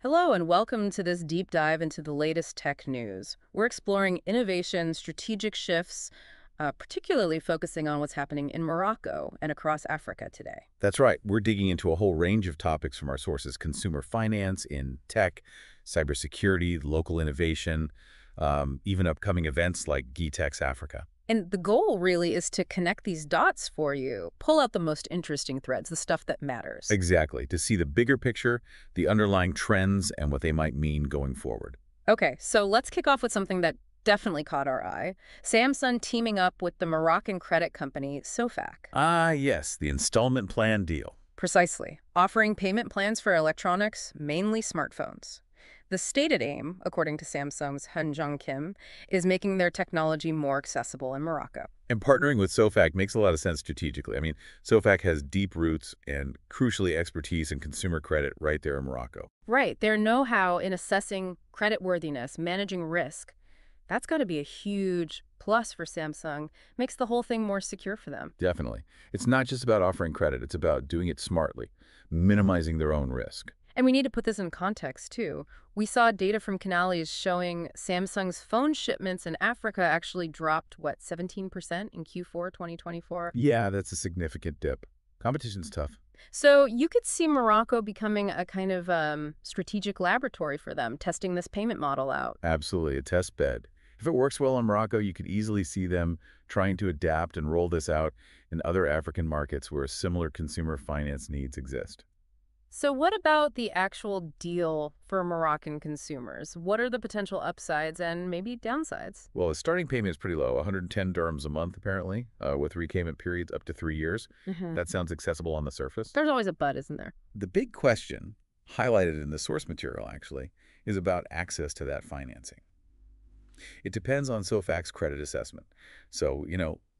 Hello, and welcome to this deep dive into the latest tech news. We're exploring innovation, strategic shifts, particularly focusing on what's happening in Morocco and across Africa today. That's right. We're digging into a whole range of topics from our sources: consumer finance, in tech, cybersecurity, local innovation, even upcoming events like Gitex Africa. And the goal really is to connect these dots for you, pull out the most interesting threads, the stuff that matters. Exactly, to see the bigger picture, the underlying trends, and what they might mean going forward. Okay, so let's kick off with something that definitely caught our eye. Samsung teaming up with the Moroccan credit company Sofac. Ah, yes, the installment plan deal. Precisely. Offering payment plans for electronics, mainly smartphones. The stated aim, according to Samsung's Han Kim, is making their technology more accessible in Morocco. And partnering with Sofac makes a lot of sense strategically. I mean, Sofac has deep roots and, crucially, expertise in consumer credit right there in Morocco. Right. Their know-how in assessing creditworthiness, managing risk, that's got to be a huge plus for Samsung. Makes the whole thing more secure for them. Definitely. It's not just about offering credit. It's about doing it smartly, minimizing their own risk. And we need to put this in context, too. We saw data from Canalys showing Samsung's phone shipments in Africa actually dropped, 17% in Q4 2024? Yeah, that's a significant dip. Competition's tough. So you could see Morocco becoming a kind of strategic laboratory for them, testing this payment model out. Absolutely, a test bed. If it works well in Morocco, you could easily see them trying to adapt and roll this out in other African markets where similar consumer finance needs exist. So what about the actual deal for Moroccan consumers? What are the potential upsides and maybe downsides? Well, the starting payment is pretty low, 110 dirhams a month, apparently, with repayment periods up to 3 years. That sounds accessible on the surface. There's always a but, isn't there? The big question, highlighted in the source material, actually, is about access to that financing. It depends on Sofac's credit assessment. So,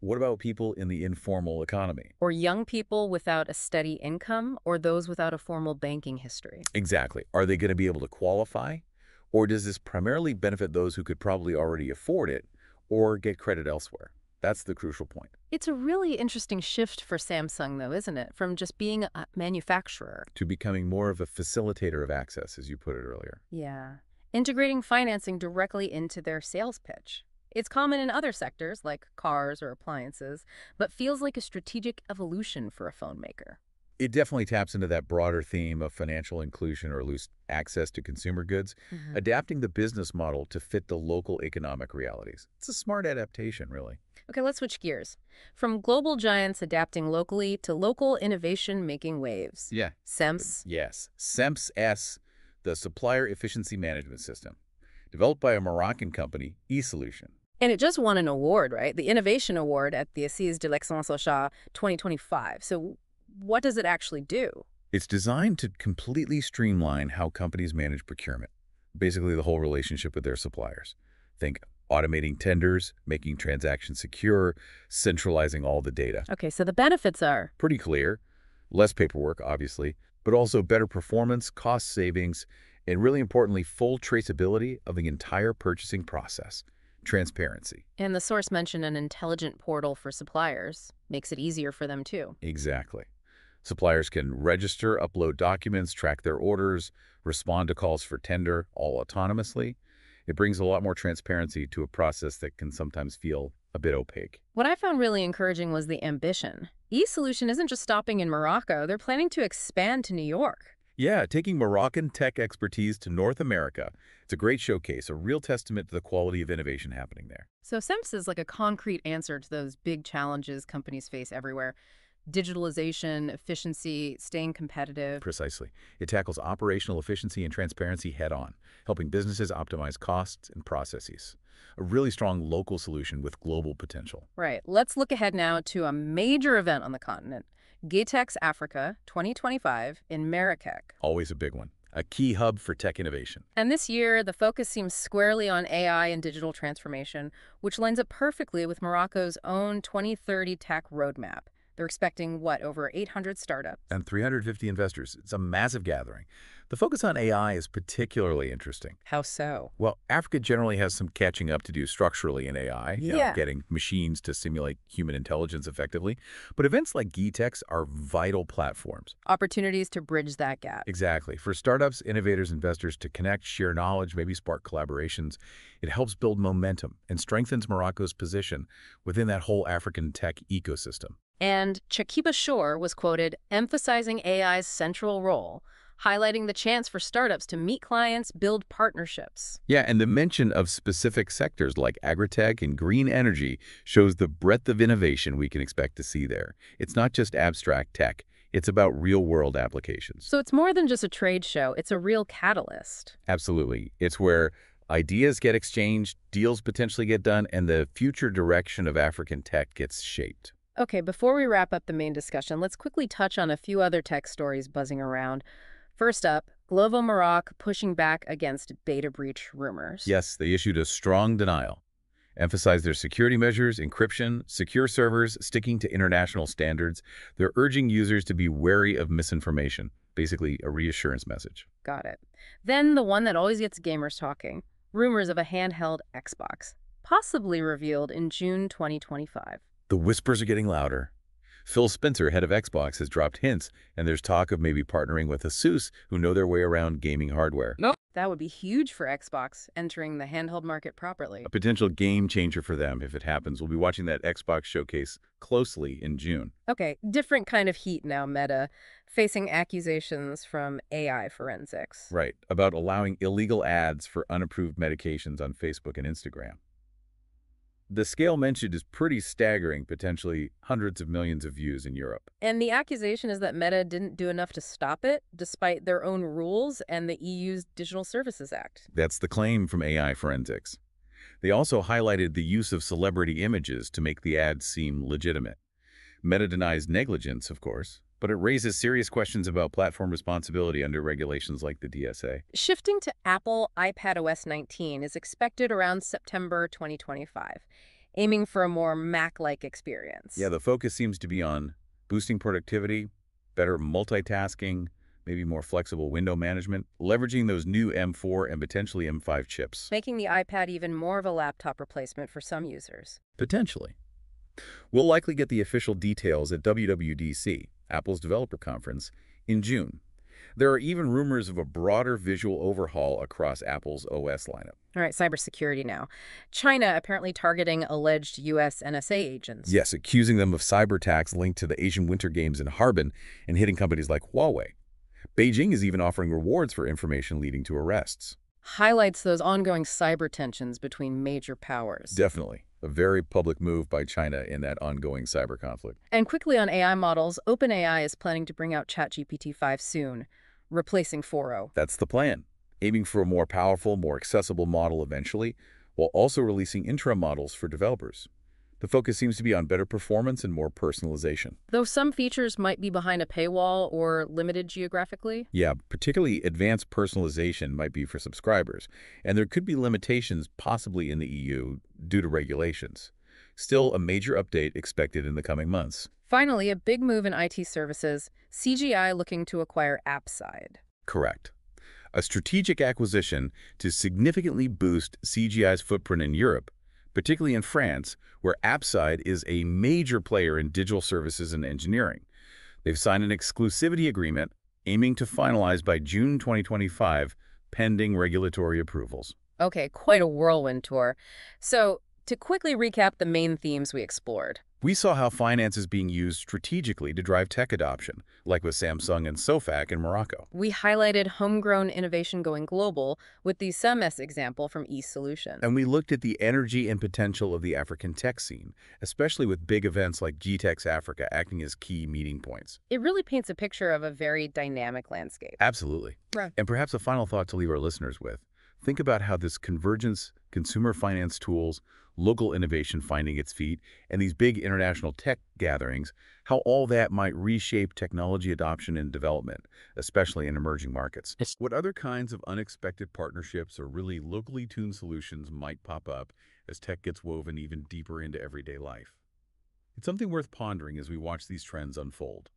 what about people in the informal economy? Or young people without a steady income, or those without a formal banking history? Exactly. Are they going to be able to qualify? Or does this primarily benefit those who could probably already afford it or get credit elsewhere? That's the crucial point. It's a really interesting shift for Samsung, though, isn't it? From just being a manufacturer To becoming more of a facilitator of access, as you put it earlier. Yeah. Integrating financing directly into their sales pitch. It's common in other sectors, like cars or appliances, but feels like a strategic evolution for a phone maker. It definitely taps into that broader theme of financial inclusion, or loose access to consumer goods, adapting the business model to fit the local economic realities. It's a smart adaptation, really. Okay, let's switch gears. From global giants adapting locally to local innovation making waves. Yeah. SEMS. Yes. SEMS, the Supplier Efficiency Management System, developed by a Moroccan company, eSolution. And it just won an award, right? The Innovation Award at the Assises de l'Excellence Achat 2025. So what does it actually do? It's designed to completely streamline how companies manage procurement, basically the whole relationship with their suppliers. Think automating tenders, making transactions secure, centralizing all the data. Okay, so the benefits are? Pretty clear. Less paperwork, obviously, but also better performance, cost savings, and really importantly, full traceability of the entire purchasing process. Transparency. And the source mentioned an intelligent portal for suppliers. Makes it easier for them, too. Exactly. Suppliers can register, upload documents, track their orders, respond to calls for tender, all autonomously. It brings a lot more transparency to a process that can sometimes feel a bit opaque. What I found really encouraging was the ambition. eSolution isn't just stopping in Morocco. They're planning to expand to New York. Yeah, taking Moroccan tech expertise to North America. It's a great showcase, a real testament to the quality of innovation happening there. So SEMS is like a concrete answer to those big challenges companies face everywhere. Digitalization, efficiency, staying competitive. Precisely. It tackles operational efficiency and transparency head-on, helping businesses optimize costs and processes. A really strong local solution with global potential. Right. Let's look ahead now to a major event on the continent. Gitex Africa 2025 in Marrakech. Always a big one. A key hub for tech innovation. And this year, the focus seems squarely on AI and digital transformation, which lines up perfectly with Morocco's own 2030 tech roadmap. They're expecting, what, over 800 startups? And 350 investors. It's a massive gathering. The focus on AI is particularly interesting. How so? Well, Africa generally has some catching up to do structurally in AI, Yeah. getting machines to simulate human intelligence effectively. But events like Gitex are vital platforms. Opportunities to bridge that gap. Exactly. For startups, innovators, investors to connect, share knowledge, maybe spark collaborations, it helps build momentum and strengthens Morocco's position within that whole African tech ecosystem. And Chakiba Shore was quoted emphasizing AI's central role, highlighting the chance for startups to meet clients, build partnerships. Yeah, and the mention of specific sectors like agritech and green energy shows the breadth of innovation we can expect to see there. It's not just abstract tech. It's about real-world applications. So it's more than just a trade show. It's a real catalyst. Absolutely. It's where ideas get exchanged, deals potentially get done, and the future direction of African tech gets shaped. Okay, before we wrap up the main discussion, let's quickly touch on a few other tech stories buzzing around. First up, Glovo Maroc pushing back against data breach rumors. Yes, they issued a strong denial, emphasized their security measures, encryption, secure servers, sticking to international standards. They're urging users to be wary of misinformation, basically a reassurance message. Got it. Then the one that always gets gamers talking, rumors of a handheld Xbox, possibly revealed in June 2025. The whispers are getting louder. Phil Spencer, head of Xbox, has dropped hints, and there's talk of maybe partnering with ASUS, who know their way around gaming hardware. Nope. That would be huge for Xbox, entering the handheld market properly. A potential game changer for them if it happens. We'll be watching that Xbox showcase closely in June. Okay, different kind of heat now, Meta, facing accusations from AI forensics. Right, about allowing illegal ads for unapproved medications on Facebook and Instagram. The scale mentioned is pretty staggering, potentially hundreds of millions of views in Europe. And the accusation is that Meta didn't do enough to stop it, despite their own rules and the EU's Digital Services Act. That's the claim from AI forensics. They also highlighted the use of celebrity images to make the ads seem legitimate. Meta denies negligence, of course, but it raises serious questions about platform responsibility under regulations like the DSA. Shifting to Apple iPadOS 19 is expected around September 2025, aiming for a more Mac-like experience. Yeah, the focus seems to be on boosting productivity, better multitasking, maybe more flexible window management, leveraging those new M4 and potentially M5 chips. Making the iPad even more of a laptop replacement for some users. Potentially. We'll likely get the official details at WWDC, Apple's developer conference, in June. There are even rumors of a broader visual overhaul across Apple's OS lineup. All right, cybersecurity now. China apparently targeting alleged U.S. NSA agents. Yes, accusing them of cyber attacks linked to the Asian Winter Games in Harbin and hitting companies like Huawei. Beijing is even offering rewards for information leading to arrests. Highlights those ongoing cyber tensions between major powers. Definitely. A very public move by China in that ongoing cyber conflict. And quickly on AI models, OpenAI is planning to bring out ChatGPT 5 soon, replacing 4.0. That's the plan, aiming for a more powerful, more accessible model eventually, while also releasing interim models for developers. The focus seems to be on better performance and more personalization. Though some features might be behind a paywall or limited geographically. Yeah, particularly advanced personalization might be for subscribers, and there could be limitations possibly in the EU due to regulations. Still, a major update expected in the coming months. Finally, a big move in IT services, CGI looking to acquire Appside. Correct. A strategic acquisition to significantly boost CGI's footprint in Europe, particularly in France, where Appside is a major player in digital services and engineering. They've signed an exclusivity agreement aiming to finalize by June 2025, pending regulatory approvals. Okay, quite a whirlwind tour. So, to quickly recap the main themes we explored. We saw how finance is being used strategically to drive tech adoption, like with Samsung and Sofac in Morocco. We highlighted homegrown innovation going global with the SEMS example from eSolution. And we looked at the energy and potential of the African tech scene, especially with big events like Gitex Africa acting as key meeting points. It really paints a picture of a very dynamic landscape. Absolutely. Right. And perhaps a final thought to leave our listeners with. Think about how this convergence, consumer finance tools, local innovation finding its feet, and these big international tech gatherings, how all that might reshape technology adoption and development, especially in emerging markets. What other kinds of unexpected partnerships or really locally tuned solutions might pop up as tech gets woven even deeper into everyday life? It's something worth pondering as we watch these trends unfold.